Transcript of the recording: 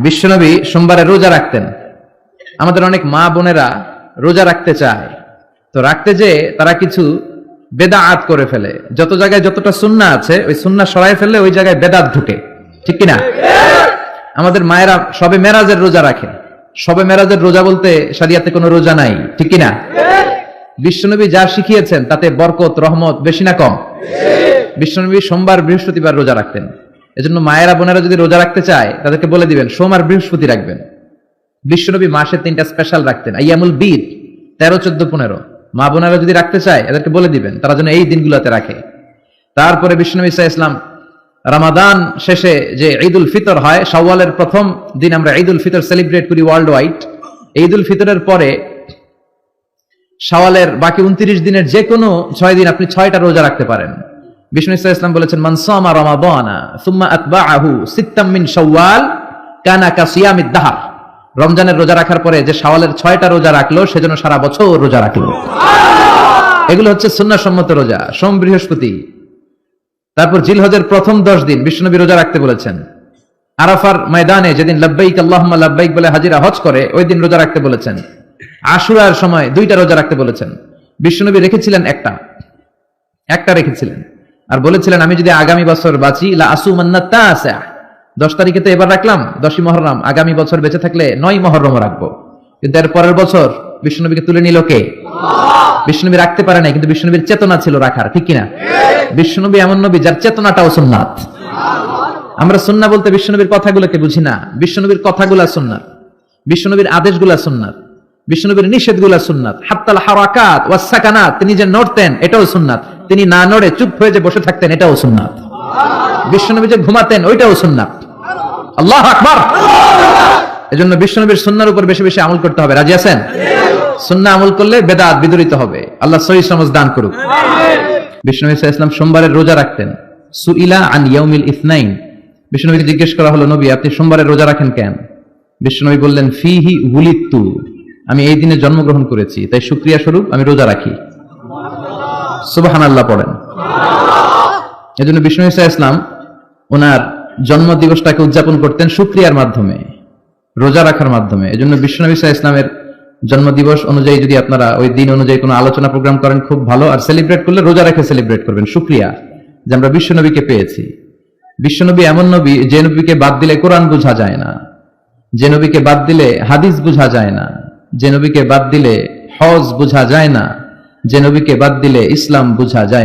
বিশ্বনবী সোমবারে রোজা রাখতেন। আমাদের অনেক মা বোনেরা রোজা রাখতে চায়, তো রাখতে যেয়ে তারা কিছু বেদাত করে ফেলে। যত জায়গায় যতটা সুন্নাহ আছে ওই সুন্নাহ সরাই ফেললে ওই জায়গায় বেদাত ঢুকে, ঠিক কিনা? আমাদের মায়েরা সবে মেরাজের রোজা রাখে। সবে মেরাজের রোজা বলতে শরিয়াতে কোনো রোজা নাই, ঠিক কিনা? বিশ্বনবী যা শিখিয়েছেন তাতে বরকত রহমত বেশি না কম? বিশ্বনবী সোমবার বৃহস্পতিবার রোজা রাখতেন। এজন্য মায়েরা বোনেরা যদি রোজা রাখতে চায় তাদেরকে বলে দিবেন সোম আর বৃহস্পতি রাখবেন। বিশ্বনবী মাসে 3টা স্পেশাল রাখতেন, আইয়ামুল বীর 13, 14, 15। মা বোনেরা যদি রাখতে চায় এদেরকে বলে দিবেন তারা যেন এই দিনগুলোতে রাখে। তারপরে বিশ্বনবী সাল্লাল্লাহু আলাইহি ওয়াসাল্লাম রমাদান শেষে যে ঈদুল ফিতর হয়, শাওয়ালের প্রথম দিন আমরা ঈদুল ফিতর সেলিব্রেট করি ওয়ার্ল্ড ওয়াইড। ঈদুল ফিতরের পরে শাওয়ালের বাকি 29 দিনের যে কোনো 6 দিন আপনি 6টা রোজা রাখতে পারেন। বিষ্ণু সাল্লাল্লাহু আলাইহি ওয়াসাল্লাম বলেছেন, মান সামা রমাদানা সুম্মা আতবাআহু সিত্তাম মিন শাওয়াল কানা কাসিয়ামিদ দাহর। রমজানের রোজা রাখার পরে যে শাওয়ালের 6টা রোজা রাখলো সেজন্য সারা বছর রোজা রাখলো। এগুলো হচ্ছে সুন্নাহ সম্মত রোজা, সোম বৃহস্পতি। তারপর জিলহজের প্রথম 10 দিন বিশ্বনবী রোজা রাখতে বলেছেন। আরাফার ময়দানে যেদিন লাব্বাইক আল্লাহুম্মা লাব্বাইক বলে হাজিরা হজ করে ওই দিন রোজা রাখতে বলেছেন। আশুরার সময় 2টা রোজা রাখতে বলেছেন। বিশ্বনবী রেখেছিলেন একটা রেখেছিলেন আর বলেছিলেন আমি যদি আগামী বছর বাঁচি লা আসুমান্না তাসা। 10 তারিখে তো এবার রাখলাম 10ই মুহররম, আগামী বছর বেঁচে থাকলে 9ই মুহররমও রাখবো। কিন্তু এর পরের বছর বিশ্বনবীকে তুলে নিল কে? বিশ্বনবী রাখতে পারে নাই, কিন্তু বিশ্বনবীর চেতনা ছিল রাখার, ঠিক কিনা? বিশ্বনবী এমন নবী যার চেতনাটাও সুন্নাত। আমরা সুন্নাহ বলতে বিশ্বনবীর কথাগুলোকে বুঝি না, বিশ্বনবীর কথাগুলা সুন্নাত, বিশ্বনবীর আদেশগুলা সুন্নাত, বিশ্বনবীর নিষেধগুলা সুন্নাত। হাত্তাল হারাকাত ওয়াস সাকানাত, তিনি যে নড়তেন এটাও সুন্নাত, তিনি না নড়ে চুপ হয়ে যে বসে থাকতেন এটাও সুন্নাত, বিশ্বনবী যে ঘুমাতেন ওইটাও সুন্নাত। আল্লাহু আকবার। এজন্য বিশ্বনবীর সুন্নাহর উপর বেশি বেশি আমল করতে হবে। রাজি আছেন? সুন্নাহ আমল করলে বেদাত বিদরিত হবে। আল্লাহ সহিহ সমঝ দান করুক। বিশ্বনবী সাল্লাল্লাহু আলাইহি ওয়াসাল্লাম সোমবারের রোজা রাখতেন। সুইলা আন ইয়াউমিল ইসনাইন, বিশ্বনবীকে জিজ্ঞেস করা হলো নবী আপনি সোমবারের রোজা রাখেন কেন? বিশ্বনবী বললেন ফিহি উলিদতু, আমি এই দিনে জন্মগ্রহণ করেছি তাই শুকরিয়া স্বরূপ আমি রোজা রাখি। সুবহানাল্লাহ পড়েন। এজন্য বিশ্বনবী সাল্লাল্লাহু আলাইহি ওয়াসাল্লাম ওনার জন্ম দিবসটাকে উদযাপন করতেন শুকরিয়ার মাধ্যমে, রোজা রাখার মাধ্যমে। এজন্য বিশ্বনবী সাল্লাল্লাহু আলাইহি ওয়াসাল্লামের জন্মদিবস অনুযায়ী যদি আপনারা ওই দিন অনুযায়ী কোনো আলোচনা প্রোগ্রাম করেন খুব ভালো। আর সেলিব্রেট করলে রোজা রেখে সেলিব্রেট করবেন, শুকরিয়া যে আমরা বিশ্বনবীকে পেয়েছি। বিশ্বনবী এমন নবী যে নবীকে বাদ দিলে কোরআন বোঝা যায় না, যে নবীকে বাদ দিলে হাদিস বোঝা যায় না, যে নবীকে বাদ দিলে হজ বোঝা যায় না, যে নবীকে বাদ দিলে ইসলাম বোঝা যায় না।